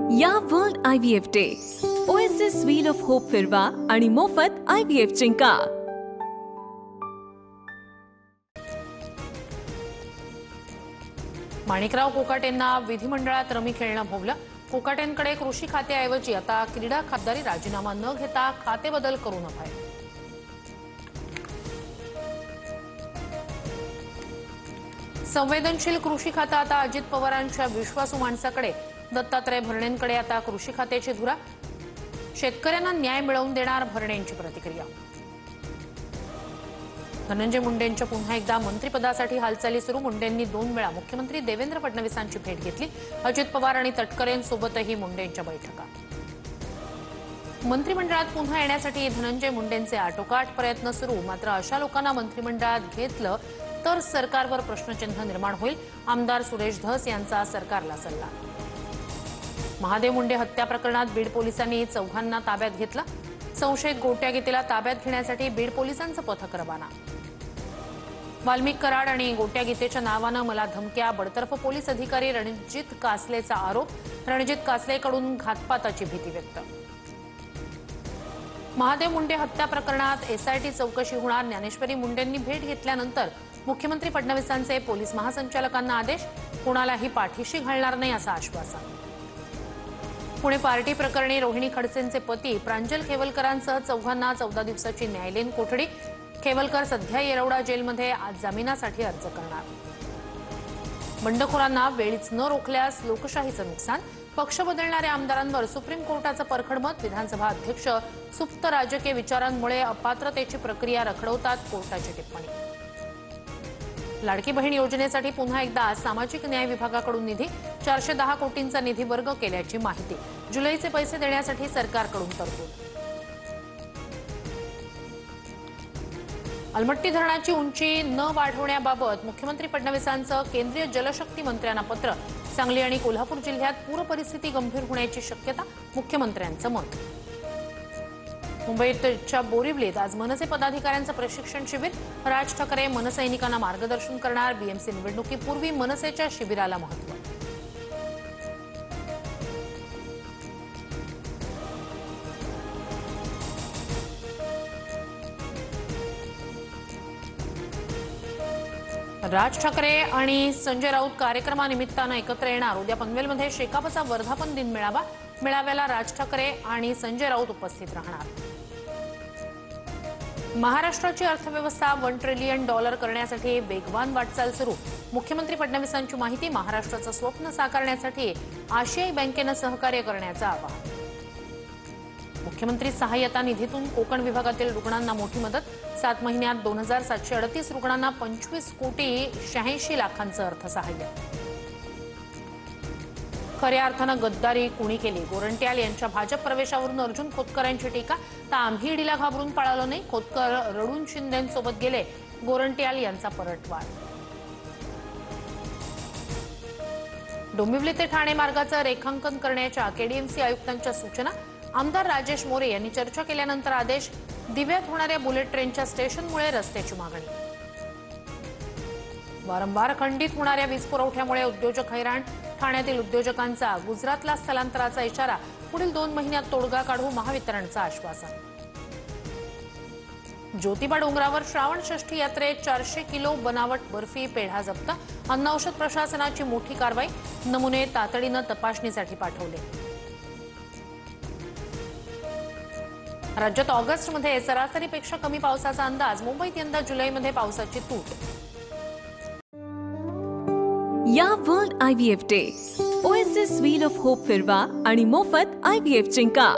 या world IVF day oasis wheel of hope फिरवा आणि मोफत IVF जिंका। माणिकराव कोकाटेंना विधिमंडळात रमी खेळणं भोवलं। कोकाटेंकडे कृषी खात्याऐवजी आता क्रीडा खासदारी राजीनामा न घेता खाते बदल करू नये। संवेदनशील कृषी खातं आता अजित पवारांच्या विश्वासू माणसाकडे। दत्तात्रय भरणेंकडे आता कृषी खात्याची धुरा। शेतकऱ्यांना न्याय मिळवून देणार भरणेंची प्रतिक्रिया। धनंजय मुंडेंच्या पुन्हा एकदा मंत्रिपदासाठी हालचाली सुरू। मुंडेंनी 2 वेळा मुख्यमंत्री देवेंद्र फडणवीसांची भेट घेतली। अजित पवार आणि तटकरेंसोबतही मुंडेंच्या बैठका। मंत्रिमंडळात पुन्हा येण्यासाठी धनंजय मुंडेंचे आटोकाट प्रयत्न सुरू। मात्र अशा लोकांना मंत्रिमंडळात घेतलं तर सरकारवर प्रश्नचिन्ह निर्माण होईल। आमदार सुरेश धस यांचा सरकारला सल्ला। महादेव मुंडे हत्या प्रकरणात बीड पोलिसांनी चौघांना ताब्यात घेतलं। संशयित गोट्या गीतेला ताब्यात घेण्यासाठी बीड पोलिसांचं पथक रवाना। वाल्मिक कराड आणि गोट्या गीतेच्या नावानं मला धमक्या। बडतर्फ पोलीस अधिकारी रणजित कासलेचा आरोप। रणजित कासलेकडून घातपाताची भीती व्यक्त। महादेव मुंडे हत्या प्रकरणात SIT चौकशी होणार। ज्ञानेश्वरी मुंडेंनी भेट घेतल्यानंतर मुख्यमंत्री फडणवीसांचे पोलीस महासंचालकांना आदेश। कोणालाही पाठीशी घालणार नाही असं आश्वासन। पुणे पार्टी प्रकरणी रोहिणी खडसेंचे पती प्रांजल खेवलकरांसह चौघांना 14 दिवसाची न्यायालयीन कोठडी। खेवलकर सध्या येरवडा जेलमध्ये आज जामिनासाठी अर्ज करणार। बंडखोरांना वेळीच न रोखल्यास लोकशाहीचं नुकसान। पक्ष बदलणाऱ्या आमदारांवर सुप्रीम कोर्टाचं परखड मत। विधानसभा अध्यक्ष सुप्त राजकीय विचारांमुळे अपात्रतेची प्रक्रिया रखडवतात, कोर्टाची टिप्पणी। लाडकी बहीण योजनेसाठी पुन्हा एकदा सामाजिक न्याय विभागाकडून निधी। 410 कोटींचा निधी वर्ग केल्याची माहिती। जुलैचे पैसे देण्यासाठी सरकारकडून तरतूद। अलमट्टी धरणाची उंची न वाढवण्याबाबत मुख्यमंत्री फडणवीसांचं केंद्रीय जलशक्ती मंत्र्यांना पत्र। सांगली आणि कोल्हापूर जिल्ह्यात पूर परिस्थिती गंभीर होण्याची शक्यता, मुख्यमंत्र्यांचं मत। मुंबईच्या बोरिवलीत आज मनसे पदाधिकाऱ्यांचं प्रशिक्षण शिबिर। राज ठाकरे मनसैनिकांना मार्गदर्शन करणार। BMC निवडणुकीपूर्वी मनसेच्या शिबिराला महत्त्व। राज ठाकरे आणि संजय राऊत कार्यक्रमानिमित्तानं एकत्र येणार। उद्या पनवेलमध्ये शेकापचा वर्धापन दिन मेळावा। मेळाव्याला राज ठाकरे आणि संजय राऊत उपस्थित राहणार। महाराष्ट्राची अर्थव्यवस्था $1 ट्रिलियन करण्यासाठी वेगवान वाटचाल सुरू। मुख्यमंत्री फडणवीसांची माहिती। महाराष्ट्राचं स्वप्न साकारण्यासाठी आशियाई बँकेनं सहकार्य करण्याचं आवाहन। मुख्यमंत्री सहाय्यता निधीतून कोकण विभागातील रुग्णांना मोठी मदत। 7 महिन्यात 2738 रुग्णांना 25,86,00,000 अर्थसहाय्य। खऱ्या अर्थानं गद्दारी कुणी केली? गोरंट्याल यांच्या भाजप प्रवेशावरून अर्जुन खोतकरांची टीका। तर आम्ही ईडीला घाबरून पळालो नाही, खोतकर रडून शिंदेंसोबत गेले, गोरंट्याल यांचा परटवार। डोंबिवली ते ठाणे मार्गाचं रेखांकन करण्याच्या KDMC आयुक्तांच्या सूचना। आमदार राजेश मोरे यांनी चर्चा केल्यानंतर आदेश। दिव्यात होणाऱ्या बुलेट ट्रेनच्या स्टेशनमुळे रस्त्याची मागणी। वारंवार खंडित होणाऱ्या वीज पुरवठ्यामुळे उद्योजक हैराण। ठाण्यातील उद्योजकांचा गुजरातला स्थलांतराचा इशारा। पुढील 2 महिन्यात तोडगा काढू, महावितरणचं आश्वासन। ज्योतिबा डोंगरावर श्रावण षष्ठी यात्रेत 400 किलो बनावट बर्फी पेढा जप्त। अन्न औषध प्रशासनाची मोठी कारवाई। नमुने तातडीनं तपासणीसाठी पाठवले। राज्यात ऑगस्टमध्ये सरासरीपेक्षा कमी पावसाचा अंदाज। मुंबईत यंदा जुलैमध्ये पावसाची तूट। या world IVF day oasis wheel of hope फिरवा आणि मोफत IVF जिंका।